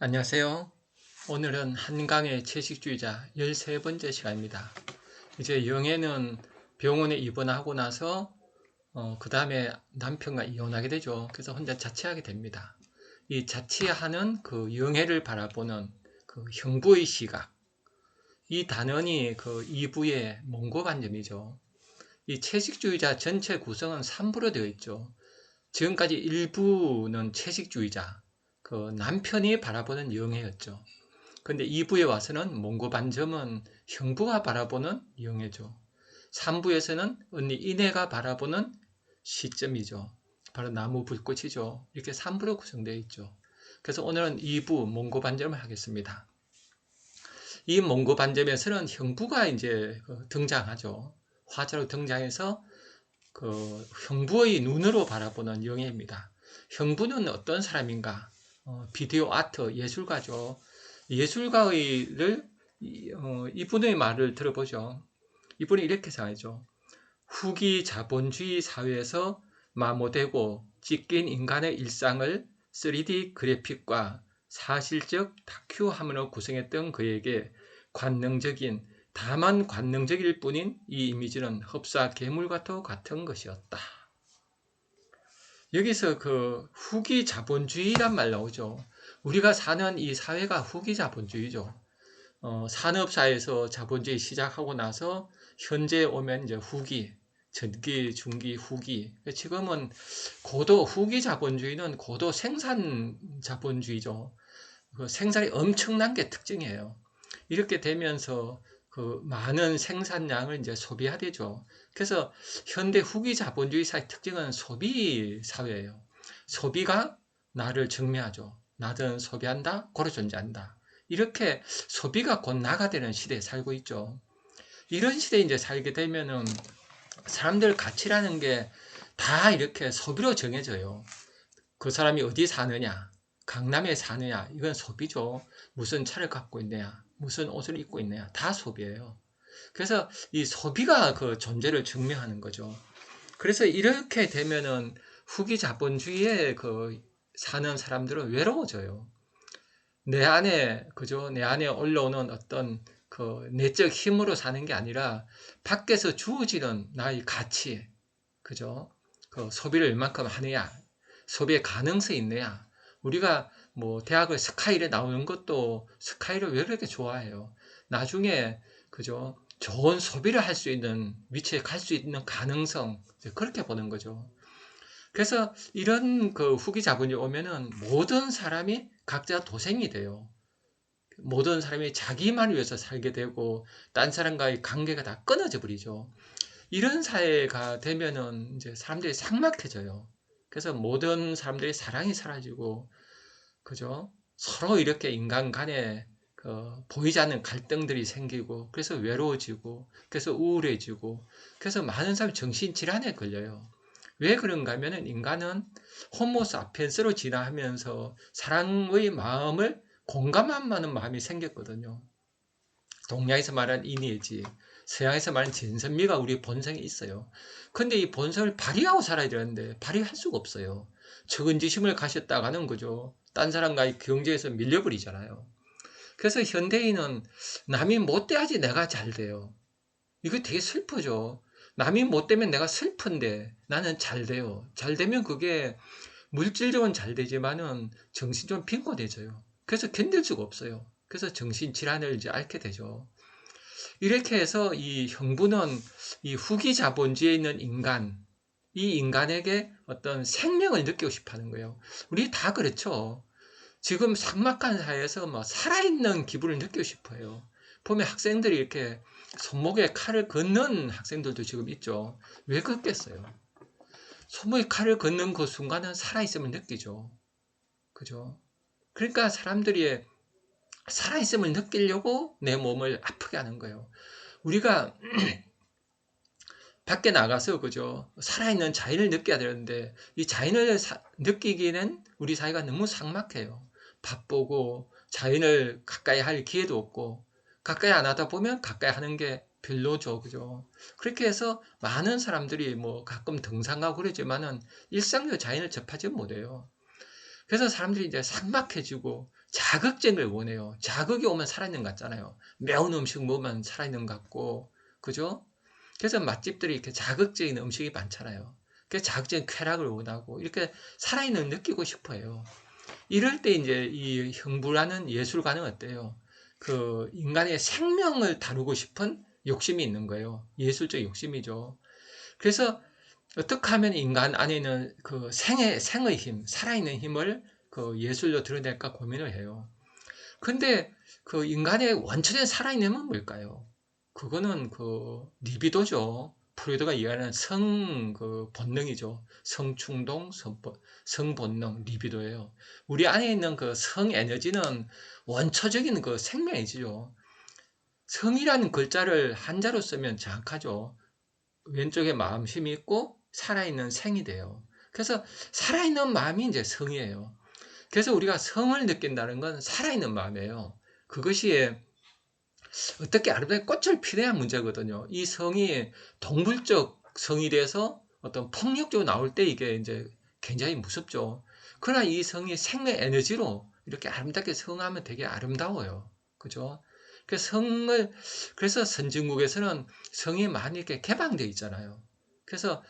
안녕하세요. 오늘은 한강의 채식주의자 13번째 시간입니다. 이제 영애는 병원에 입원하고 나서 그 다음에 남편과 이혼하게 되죠. 그래서 혼자 자취하게 됩니다. 이 자취하는 그 영애를 바라보는 그 형부의 시각, 이 단원이 그 2부의 몽고반점이죠. 이 채식주의자 전체 구성은 3부로 되어 있죠. 지금까지 1부는 채식주의자, 그 남편이 바라보는 영애였죠. 근데 2부에 와서는 몽고 반점은 형부가 바라보는 영애죠. 3부에서는 언니 이내가 바라보는 시점이죠. 바로 나무 불꽃이죠. 이렇게 3부로 구성되어 있죠. 그래서 오늘은 2부 몽고 반점을 하겠습니다. 이 몽고 반점에서는 형부가 이제 등장하죠. 화자로 등장해서 그 형부의 눈으로 바라보는 영예입니다. 형부는 어떤 사람인가? 비디오 아트 예술가죠. 예술가의를 이분의 말을 들어보죠. 이분이 이렇게 생각하죠. 후기 자본주의 사회에서 마모되고 찢긴 인간의 일상을 3D 그래픽과 사실적 다큐화면으로 구성했던 그에게 관능적인 다만 관능적일 뿐인 이 이미지는 흡사 괴물과도 같은 것이었다. 여기서 그 후기 자본주의란 말 나오죠. 우리가 사는 이 사회가 후기 자본주의죠. 산업사에서 자본주의 시작하고 나서 현재 오면 이제 후기, 전기, 중기, 후기. 지금은 고도 후기 자본주의는 고도 생산 자본주의죠. 그 생산이 엄청난 게 특징이에요. 이렇게 되면서 그 많은 생산량을 이제 소비하되죠. 그래서 현대 후기 자본주의 사회 특징은 소비 사회예요. 소비가 나를 증명하죠. 나는 소비한다, 고로 존재한다. 이렇게 소비가 곧 나가 되는 시대에 살고 있죠. 이런 시대에 이제 살게 되면은 사람들 가치라는 게 다 이렇게 소비로 정해져요. 그 사람이 어디 사느냐, 강남에 사느냐, 이건 소비죠. 무슨 차를 갖고 있느냐, 무슨 옷을 입고 있느냐, 다 소비예요. 그래서 이 소비가 그 존재를 증명하는 거죠. 그래서 이렇게 되면은 후기 자본주의에 그 사는 사람들은 외로워져요. 내 안에, 그죠? 내 안에 올라오는 어떤 그 내적 힘으로 사는 게 아니라 밖에서 주어지는 나의 가치, 그죠? 그 소비를 얼만큼 하느냐, 소비의 가능성이 있느냐. 우리가 뭐 대학을 스카이를 나오는 것도 스카이를 왜 그렇게 좋아해요? 나중에, 그죠? 좋은 소비를 할 수 있는 위치에 갈 수 있는 가능성, 그렇게 보는 거죠. 그래서 이런 그 후기 자본이 오면은 모든 사람이 각자 도생이 돼요. 모든 사람이 자기만 위해서 살게 되고 딴 사람과의 관계가 다 끊어져 버리죠. 이런 사회가 되면은 이제 사람들이 삭막해져요. 그래서 모든 사람들이 사랑이 사라지고, 그죠? 서로 이렇게 인간 간에 보이지 않는 갈등들이 생기고, 그래서 외로워지고, 그래서 우울해지고, 그래서 많은 사람이 정신질환에 걸려요. 왜 그런가 하면은 인간은 호모 사피엔스로 진화하면서 사랑의 마음을 공감하는 마음이 생겼거든요. 동양에서 말하는 인의지, 서양에서 말하는 진선미가 우리 본성에 있어요. 근데 이 본성을 발휘하고 살아야 되는데 발휘할 수가 없어요. 측은지심을 가셨다가는 거죠. 딴 사람과의 경쟁에서 밀려버리잖아요. 그래서 현대인은 남이 못돼야지 내가 잘 돼요. 이거 되게 슬프죠. 남이 못되면 내가 슬픈데 나는 잘 돼요. 잘 되면 그게 물질적으로는 잘 되지만은 정신 좀 빈곤해져요. 그래서 견딜 수가 없어요. 그래서 정신질환을 이제 앓게 되죠. 이렇게 해서 이 형부는 이 후기 자본주의에 있는 인간, 이 인간에게 어떤 생명을 느끼고 싶어 하는 거예요. 우리 다 그렇죠. 지금 삭막한 사회에서 뭐 살아있는 기분을 느끼고 싶어요. 보면 학생들이 이렇게 손목에 칼을 걷는 학생들도 지금 있죠. 왜 걷겠어요? 손목에 칼을 걷는 그 순간은 살아있음을 느끼죠. 그죠? 그러니까 사람들이 살아있음을 느끼려고 내 몸을 아프게 하는 거예요. 우리가 밖에 나가서 그죠 살아있는 자연을 느껴야 되는데 이 자연을 느끼기에는 우리 사회가 너무 삭막해요. 바쁘고 자연을 가까이 할 기회도 없고 가까이 안 하다 보면 가까이 하는 게 별로죠, 그죠? 그렇게 해서 많은 사람들이 뭐 가끔 등산하고 그러지만은 일상적 자연을 접하지 못해요. 그래서 사람들이 이제 삭막해지고 자극적인 걸 원해요. 자극이 오면 살아있는 것 같잖아요. 매운 음식 먹으면 살아있는 것 같고, 그죠? 그래서 맛집들이 이렇게 자극적인 음식이 많잖아요. 그래서 자극적인 쾌락을 원하고, 이렇게 살아있는 걸 느끼고 싶어 해요. 이럴 때 이제 이 형부라는 예술가는 어때요? 그 인간의 생명을 다루고 싶은 욕심이 있는 거예요. 예술적 욕심이죠. 그래서 어떻게 하면 인간 안에 있는 그 생의 힘, 살아있는 힘을 그 예술로 드러낼까 고민을 해요. 근데 그 인간의 원천에 살아있는 힘은 뭘까요? 그거는 그 리비도죠. 프로이드가 이해하는 그 본능이죠. 성충동, 성본능, 리비도예요. 우리 안에 있는 그 성에너지는 원초적인 그 생명이지요. 성이라는 글자를 한자로 쓰면 정확하죠. 왼쪽에 마음심이 있고 살아있는 생이 돼요. 그래서 살아있는 마음이 이제 성이에요. 그래서 우리가 성을 느낀다는 건 살아있는 마음이에요. 그것이 어떻게 아름다운 꽃을 피워야 문제거든요. 이 성이 동물적 성이 돼서 어떤 폭력적으로 나올 때 이게 이제 굉장히 무섭죠. 그러나 이 성이 생명 에너지로 이렇게 아름답게 성하면 되게 아름다워요. 그죠? 그래서 선진국에서는 성이 많이 이렇게 개방되어 있잖아요. 그래서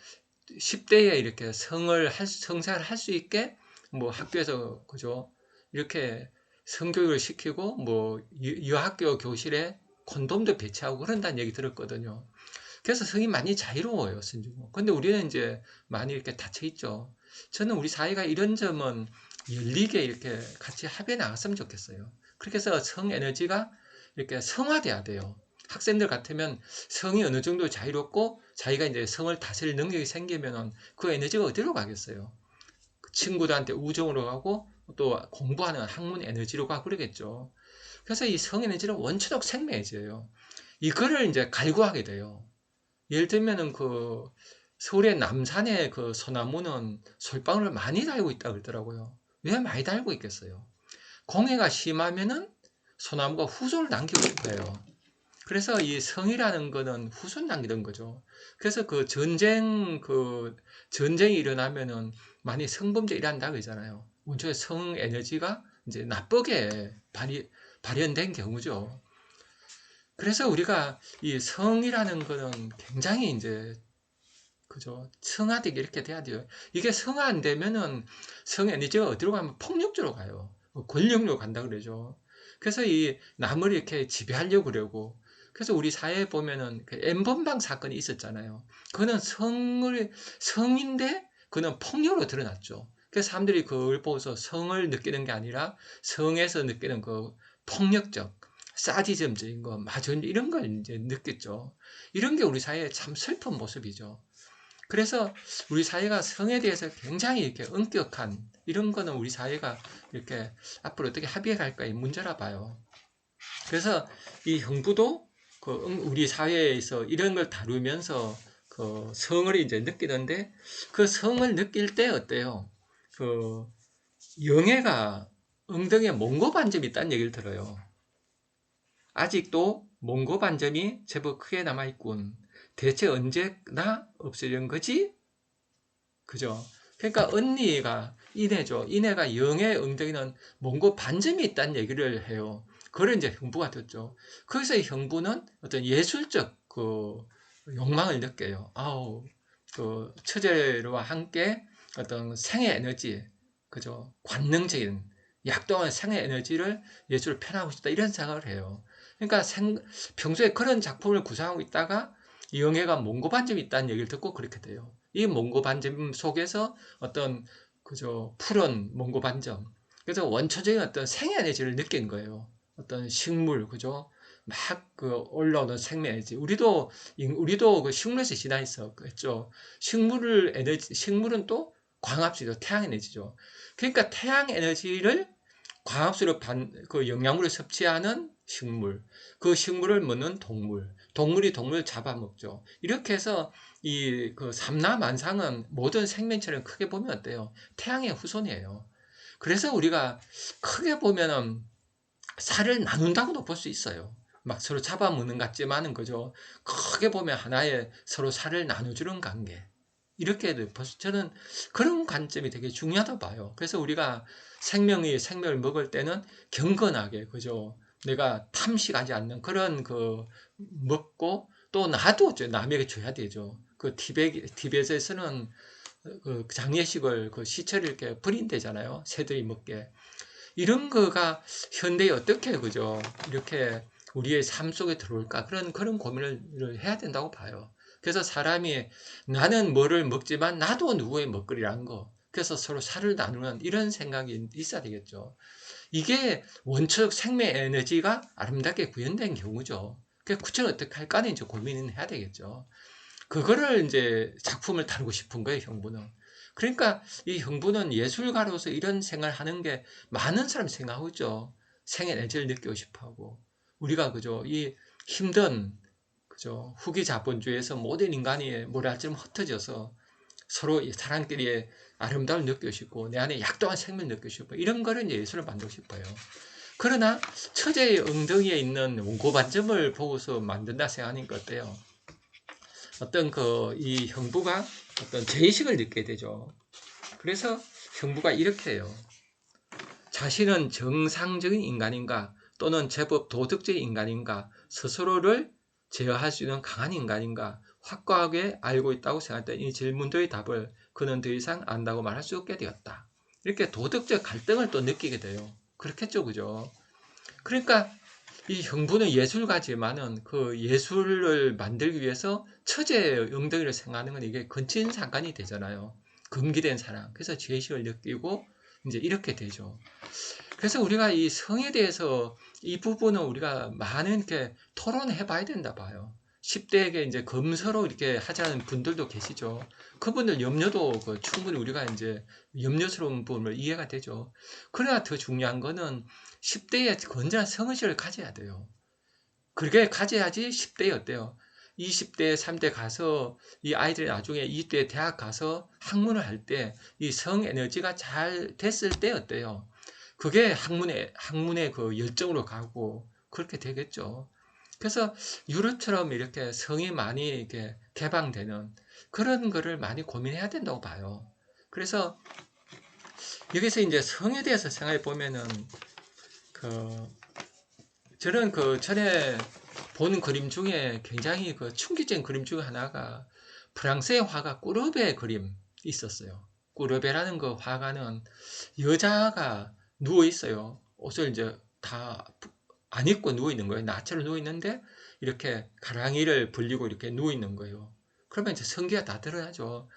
10대에 이렇게 성사를 할 수 있게 뭐 학교에서 그죠? 이렇게 성교육을 시키고 뭐 여학교 교실에 콘돔도 배치하고 그런다는 얘기 들었거든요. 그래서 성이 많이 자유로워요, 선진국. 근데 우리는 이제 많이 이렇게 닫혀 있죠. 저는 우리 사회가 이런 점은 열리게 이렇게 같이 합의해 나갔으면 좋겠어요. 그렇게 해서 성 에너지가 이렇게 성화돼야 돼요. 학생들 같으면 성이 어느 정도 자유롭고 자기가 이제 성을 다스릴 능력이 생기면은 그 에너지가 어디로 가겠어요? 친구들한테 우정으로 가고 또 공부하는 학문 에너지로 가고 그러겠죠. 그래서 이 성 에너지는 원초적 생명 에너지예요. 이거를 이제 갈구하게 돼요. 예를 들면은 그 서울의 남산의 그 소나무는 솔방울을 많이 달고 있다 그러더라고요. 왜 많이 달고 있겠어요? 공해가 심하면은 소나무가 후손을 남기고 싶어요. 그래서 이 성이라는 거는 후손 남기던 거죠. 그래서 그 전쟁이 일어나면은 많이 성범죄 일어난다 그러잖아요. 원초의 성 에너지가 이제 나쁘게 발현된 경우죠. 그래서 우리가 이 성이라는 거는 굉장히 이제 그죠. 성화되게 이렇게 돼야 돼요. 이게 성화 안 되면은 성 에너지가 어디로 가면 폭력적으로 가요. 권력으로 간다 그러죠. 그래서 이 남을 이렇게 지배하려고 그러고 그래서 우리 사회에 보면은 그 N번방 사건이 있었잖아요. 그거는 성인데 그는 폭력으로 드러났죠. 그래서 사람들이 그걸 보고서 성을 느끼는 게 아니라 성에서 느끼는 그 폭력적, 사디즘적인 거, 마존 이런 걸 이제 느꼈죠. 이런 게 우리 사회의 참 슬픈 모습이죠. 그래서 우리 사회가 성에 대해서 굉장히 이렇게 엄격한 이런 거는 우리 사회가 이렇게 앞으로 어떻게 합의해 갈까 이 문제라 봐요. 그래서 이 형부도 우리 사회에서 이런 걸 다루면서 그 성을 이제 느끼는데 그 성을 느낄 때 어때요? 그 영애가 엉덩이에 몽고 반점이 있다는 얘기를 들어요. 아직도 몽고 반점이 제법 크게 남아있군. 대체 언제나 없어진 거지? 그죠? 그러니까 언니가 이내죠. 이내가 영의 엉덩이는 몽고 반점이 있다는 얘기를 해요. 그걸 이제 형부가 듣죠. 거기서 형부는 어떤 예술적 그 욕망을 느껴요. 아우, 그 처제와 함께 어떤 생의 에너지, 그죠? 관능적인 약동한 생의 에너지를 예술을 표현하고 싶다 이런 생각을 해요. 그러니까 평소에 그런 작품을 구상하고 있다가 영예가 몽고 반점이 있다는 얘기를 듣고 그렇게 돼요. 이 몽고 반점 속에서 어떤 그저 푸른 몽고 반점. 그래서 원초적인 어떤 생의 에너지를 느낀 거예요. 어떤 식물, 그죠? 막 그 올라오는 생명 에너지. 우리도 그 식물에서 지나 있었죠. 식물은 또 광합수죠. 태양 에너지죠. 그러니까 태양 에너지를 광합수로 그 영양분을 섭취하는 식물, 그 식물을 먹는 동물이 동물을 잡아먹죠. 이렇게 해서 이 그 삼라만상은 모든 생명체를 크게 보면 어때요? 태양의 후손이에요. 그래서 우리가 크게 보면은 살을 나눈다고도 볼 수 있어요. 막 서로 잡아먹는 것 같지만은 그죠. 크게 보면 하나의 서로 살을 나눠주는 관계. 이렇게 벌써 저는 그런 관점이 되게 중요하다고 봐요. 그래서 우리가 생명을 먹을 때는 경건하게, 그죠? 내가 탐식하지 않는 그런 먹고 또 나도 남에게 줘야 되죠. 티벳에서는 그 장례식을 그 시체를 이렇게 버린대잖아요. 새들이 먹게. 이런 거가 현대에 어떻게, 그죠? 이렇게 우리의 삶 속에 들어올까? 그런 고민을 해야 된다고 봐요. 그래서 사람이 나는 뭐를 먹지만 나도 누구의 먹거리라는 거. 그래서 서로 살을 나누는 이런 생각이 있어야 되겠죠. 이게 원초적 생명 에너지가 아름답게 구현된 경우죠. 그 구체는 어떻게 할까는 이제 고민은 해야 되겠죠. 그거를 이제 작품을 다루고 싶은 거예요, 형부는. 그러니까 이 형부는 예술가로서 이런 생각을 하는 게 많은 사람이 생각하고 있죠. 생의 에너지를 느끼고 싶어 하고. 우리가 그죠, 이 힘든, 그죠, 후기 자본주의에서 모든 인간이 뭐랄처럼 흩어져서 서로 사람끼리의 아름다움을 느끼고 싶고, 내 안에 약도한 생명을 느끼고 싶고, 이런 거를 이제 예술을 만들고 싶어요. 그러나 처제의 엉덩이에 있는 원고 반점을 보고서 만든다 생각하니까 어때요? 어떤 이 형부가 어떤 죄의식을 느끼게 되죠. 그래서 형부가 이렇게 해요. 자신은 정상적인 인간인가 또는 제법 도덕적인 인간인가 스스로를 제어할 수 있는 강한 인간인가 확고하게 알고 있다고 생각했던 이 질문들의 답을 그는 더 이상 안다고 말할 수 없게 되었다. 이렇게 도덕적 갈등을 또 느끼게 돼요. 그렇겠죠, 그죠? 그러니까 이 형부는 예술가지만은 그 예술을 만들기 위해서 처제의 엉덩이를 생각하는 건 이게 근친상간이 되잖아요. 금기된 사랑. 그래서 죄의식을 느끼고 이제 이렇게 되죠. 그래서 우리가 이 성에 대해서 이 부분은 우리가 많은 이렇게 토론해 봐야 된다 봐요. 10대에게 이제 검서로 이렇게 하자는 분들도 계시죠. 그분들 염려도 충분히 우리가 이제 염려스러운 부분을 이해가 되죠. 그러나 더 중요한 거는 10대에 건전한 성의식을 가져야 돼요. 그렇게 가져야지 10대에 어때요? 20대, 30대 가서 이 아이들이 나중에 20대 대학 가서 학문을 할 때 이 성 에너지가 잘 됐을 때 어때요? 그게 학문의 그 열정으로 가고 그렇게 되겠죠. 그래서 유럽처럼 이렇게 성이 많이 이렇게 개방되는 그런 거를 많이 고민해야 된다고 봐요. 그래서 여기서 이제 성에 대해서 생각해 보면은 그 저는 전에 본 그림 중에 굉장히 충격적인 그림 중에 하나가 프랑스의 화가 꾸르베 그림 있었어요. 꾸르베라는 그 화가는 여자가 누워 있어요. 옷을 이제 다 안 입고 누워 있는 거예요. 나체로 누워 있는데 이렇게 가랑이를 불리고 이렇게 누워 있는 거예요. 그러면 이제 성기가 다 드러나죠.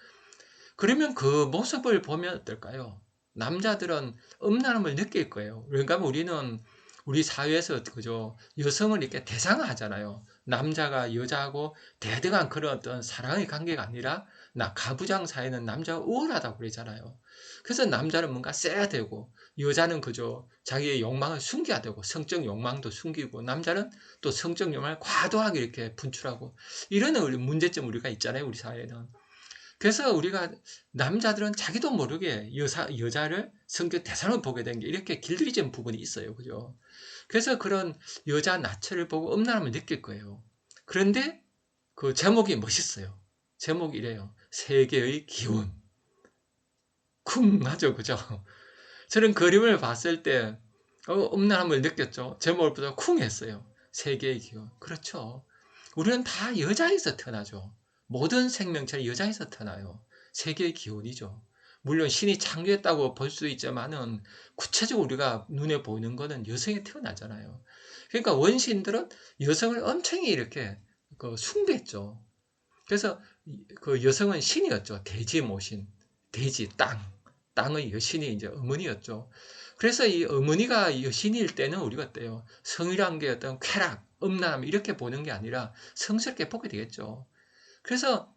그러면 그 모습을 보면 어떨까요? 남자들은 음란함을 느낄 거예요. 왜냐하면 우리는 우리 사회에서 그죠, 여성을 이렇게 대상화하잖아요. 남자가 여자하고 대등한 그런 어떤 사랑의 관계가 아니라 가부장 사이는 남자가 우월하다고 그러잖아요. 그래서 남자는 뭔가 세야 되고 여자는 그죠, 자기의 욕망을 숨겨야 되고 성적 욕망도 숨기고 남자는 또 성적 욕망을 과도하게 이렇게 분출하고 이런 문제점 우리가 있잖아요, 우리 사회는. 그래서 우리가 남자들은 자기도 모르게 여자를 성격 대상으로 보게 된 게 이렇게 길들여진 부분이 있어요. 그죠? 그래서 그런 여자 나체를 보고 음란함을 느낄 거예요. 그런데 그 제목이 멋있어요. 제목이 이래요. 세계의 기운. 쿵 하죠. 그죠? 저는 그림을 봤을 때 음란함을 느꼈죠. 제목을 보자 쿵 했어요. 세계의 기운. 그렇죠. 우리는 다 여자에서 태어나죠. 모든 생명체는 여자에서 태어나요. 세계의 기운이죠. 물론 신이 창조했다고 볼 수 있지만은 구체적으로 우리가 눈에 보이는 거는 여성이 태어나잖아요. 그러니까 원시인들은 여성을 엄청 이렇게 숭배했죠. 그래서 그 여성은 신이었죠. 돼지 모신, 돼지 땅의 여신이 이제 어머니였죠. 그래서 이 어머니가 여신일 때는 우리가 어때요? 성이란 게 어떤 쾌락, 음란함 이렇게 보는 게 아니라 성스럽게 보게 되겠죠. 그래서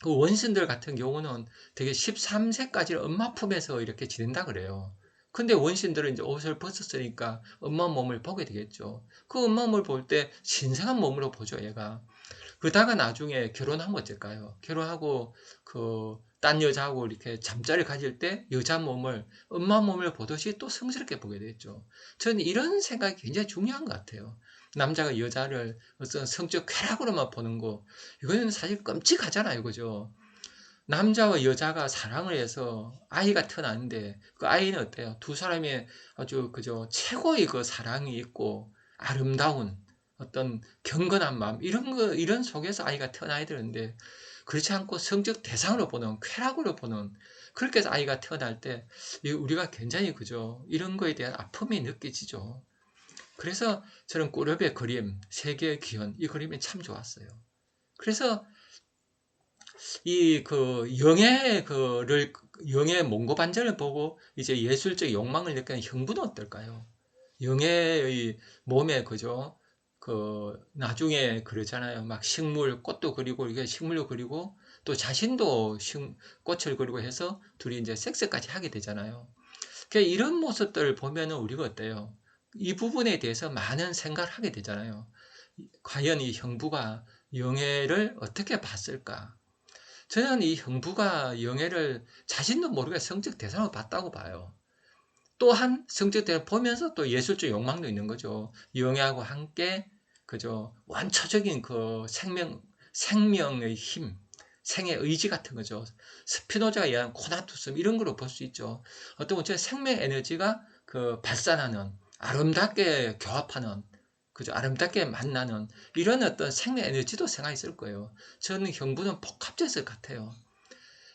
그 원신들 같은 경우는 되게 13세까지 엄마 품에서 이렇게 지낸다 그래요. 근데 원신들은 이제 옷을 벗었으니까 엄마 몸을 보게 되겠죠. 그 엄마 몸을 볼 때 신성한 몸으로 보죠, 얘가. 그러다가 나중에 결혼하면 어떨까요? 결혼하고 딴 여자하고 이렇게 잠자리를 가질 때 여자 몸을 엄마 몸을 보듯이 또 성스럽게 보게 되죠. 저는 이런 생각이 굉장히 중요한 것 같아요. 남자가 여자를 어떤 성적 쾌락으로만 보는 거 이거는 사실 끔찍하잖아요, 그죠? 남자와 여자가 사랑을 해서 아이가 태어나는데 그 아이는 어때요? 두 사람이 아주 그저 최고의 그 사랑이 있고 아름다운 어떤 경건한 마음 이런 속에서 아이가 태어나야 되는데 그렇지 않고 성적 대상으로 보는 쾌락으로 보는 그렇게 해서 아이가 태어날 때 우리가 굉장히 그죠 이런 거에 대한 아픔이 느껴지죠. 그래서 저는 꿀업의 그림 세계의 기원 이 그림이 참 좋았어요. 그래서 이 그 영의 몽고 반전을 보고 이제 예술적 욕망을 느끼는 형부는 어떨까요? 영의 몸에 그죠? 그 나중에 그러잖아요. 막 식물 꽃도 그리고 이게 식물도 그리고 또 자신도 꽃을 그리고 해서 둘이 이제 섹스까지 하게 되잖아요. 그러니까 이런 모습들을 보면은 우리가 어때요? 이 부분에 대해서 많은 생각을 하게 되잖아요. 과연 이 형부가 영애를 어떻게 봤을까? 저는 이 형부가 영애를 자신도 모르게 성적 대상을 봤다고 봐요. 또한 성적 대상을 보면서 또 예술적 욕망도 있는 거죠. 영애하고 함께 그죠 완초적인 그 생명의 힘, 생의 의지 같은 거죠. 스피노자가 얘기한 코나투스 이런 걸로 볼 수 있죠. 어떤 보면 생명 에너지가 그 발산하는 아름답게 교합하는 그죠 아름답게 만나는 이런 어떤 생명 에너지도 생각했을 거예요. 저는 형부는 복합적일 것 같아요.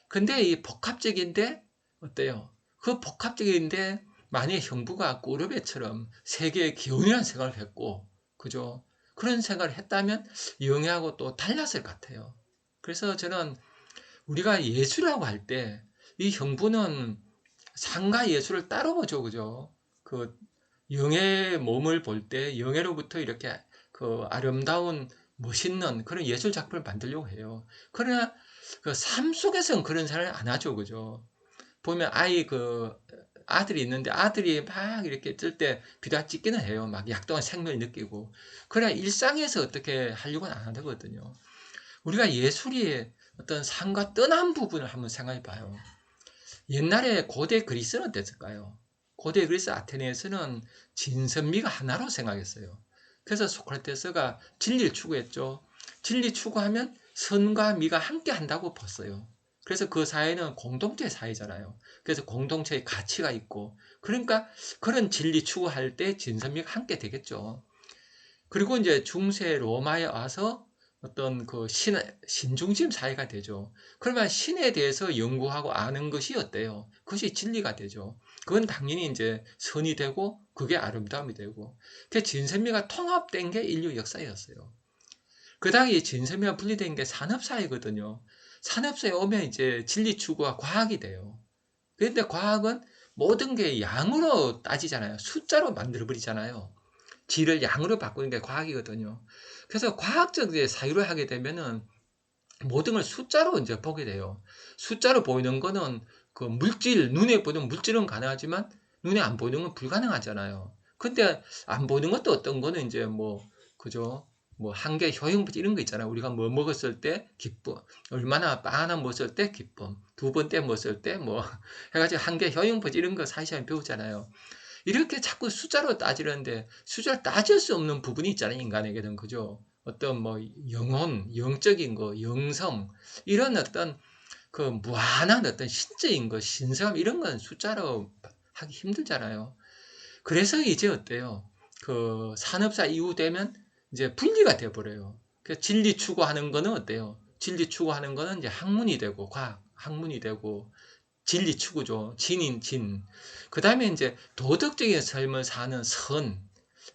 근데 이 복합적인데 어때요? 그 복합적인데 만약에 형부가 꾸르베처럼 세계의 기운이라는 생각을 했고 그죠? 그런 생각을 했다면 영애하고 또 달랐을 것 같아요. 그래서 저는 우리가 예술이라고 할 때 이 형부는 상과 예술을 따로 보죠. 그죠? 그 영의 몸을 볼 때 영애로부터 이렇게 그 아름다운 멋있는 그런 예술 작품을 만들려고 해요. 그러나 그 삶 속에서는 그런 생각을 안 하죠. 그죠? 보면 아들이 있는데 아들이 막 이렇게 뜰 때 비다 찍기는 해요. 막 약동한 생명을 느끼고. 그러나 일상에서 어떻게 하려고는 안 하거든요. 우리가 예술이 어떤 삶과 떠난 부분을 한번 생각해 봐요. 옛날에 고대 그리스는 어땠을까요? 고대 그리스 아테네에서는 진선미가 하나로 생각했어요. 그래서 소크라테스가 진리를 추구했죠. 진리 추구하면 선과 미가 함께 한다고 봤어요. 그래서 그 사회는 공동체 사회잖아요. 그래서 공동체의 가치가 있고, 그러니까 그런 진리 추구할 때 진선미가 함께 되겠죠. 그리고 이제 중세 로마에 와서 어떤 그 신중심 사회가 되죠. 그러면 신에 대해서 연구하고 아는 것이 어때요? 그것이 진리가 되죠. 그건 당연히 이제 선이 되고 그게 아름다움이 되고. 그 진선미가 통합된 게 인류 역사였어요. 그 다음에 진선미가 분리된 게 산업사회거든요. 산업사회에 오면 이제 진리 추구와 과학이 돼요. 그런데 과학은 모든 게 양으로 따지잖아요. 숫자로 만들어버리잖아요. 질을 양으로 바꾸는 게 과학이거든요. 그래서 과학적 사유를 하게 되면은 모든 걸 숫자로 이제 보게 돼요. 숫자로 보이는 거는 그 물질, 눈에 보이는 물질은 가능하지만 눈에 안 보이는 건 불가능하잖아요. 근데 안 보이는 것도 어떤 거는 이제 뭐, 그죠? 뭐, 한계 효용부터 이런 거 있잖아요. 우리가 뭐 먹었을 때 기쁨, 얼마나 빵 하나 먹었을 때 기쁨, 두 번째 먹었을 때 뭐, 해가지고 한계 효용부터 이런 거 사시간에 배우잖아요. 이렇게 자꾸 숫자로 따지는데 숫자를 따질 수 없는 부분이 있잖아요. 인간에게는 그죠. 어떤 뭐 영혼, 영적인 거, 영성 이런 어떤 그 무한한 어떤 신적인 거, 신성 이런 건 숫자로 하기 힘들잖아요. 그래서 이제 어때요? 그 산업사 이후 되면 이제 분리가 돼 버려요. 그 진리 추구하는 거는 어때요? 진리 추구하는 거는 이제 학문이 되고 과학, 학문이 되고 진리 추구죠. 진인 진. 그 다음에 이제 도덕적인 삶을 사는 선,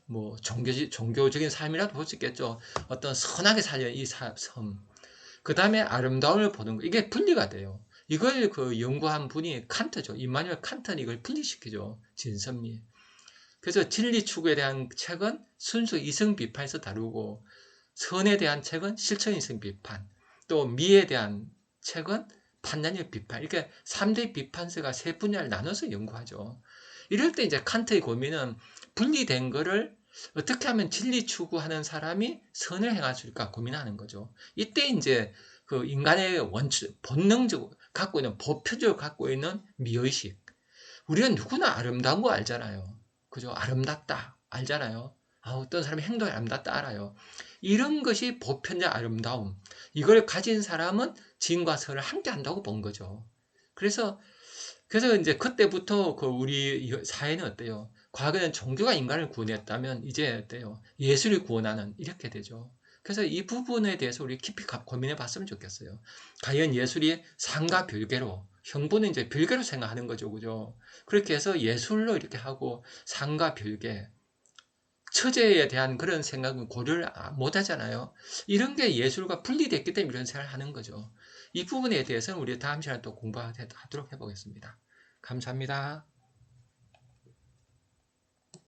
뭐 종교적인 삶이라도 볼 수 있겠죠. 어떤 선하게 살려 이 삶. 그 다음에 아름다움을 보는 거. 이게 분리가 돼요. 이걸 그 연구한 분이 칸트죠. 임마누엘 칸트는 이걸 분리시키죠. 진선미. 그래서 진리 추구에 대한 책은 순수 이성 비판에서 다루고 선에 대한 책은 실천 이성 비판, 또 미에 대한 책은 판단력 비판. 이렇게 3대 비판서가 세 분야를 나눠서 연구하죠. 이럴 때 이제 칸트의 고민은 분리된 거를 어떻게 하면 진리 추구하는 사람이 선을 행할 수 있을까 고민하는 거죠. 이때 이제 그 인간의 본능적으로 갖고 있는 보편적으로 갖고 있는 미의식. 우리가 누구나 아름다운 거 알잖아요. 그죠? 아름답다 알잖아요. 어떤 사람의 행동이 아름답다 알아요. 이런 것이 보편적 아름다움. 이걸 가진 사람은 진과 설을 함께 한다고 본 거죠. 그래서 이제 그때부터 그 우리 사회는 어때요? 과거에는 종교가 인간을 구원했다면 이제 어때요? 예술이 구원하는 이렇게 되죠. 그래서 이 부분에 대해서 우리 깊이 고민해 봤으면 좋겠어요. 과연 예술이 상과 별개로, 형부는 이제 별개로 생각하는 거죠. 그죠? 그렇게 해서 예술로 이렇게 하고 상과 별개, 처제에 대한 그런 생각은 고려를 못 하잖아요. 이런 게 예술과 분리됐기 때문에 이런 생각을 하는 거죠. 이 부분에 대해서는 우리 다음 시간에 또 공부하도록 해보겠습니다. 감사합니다.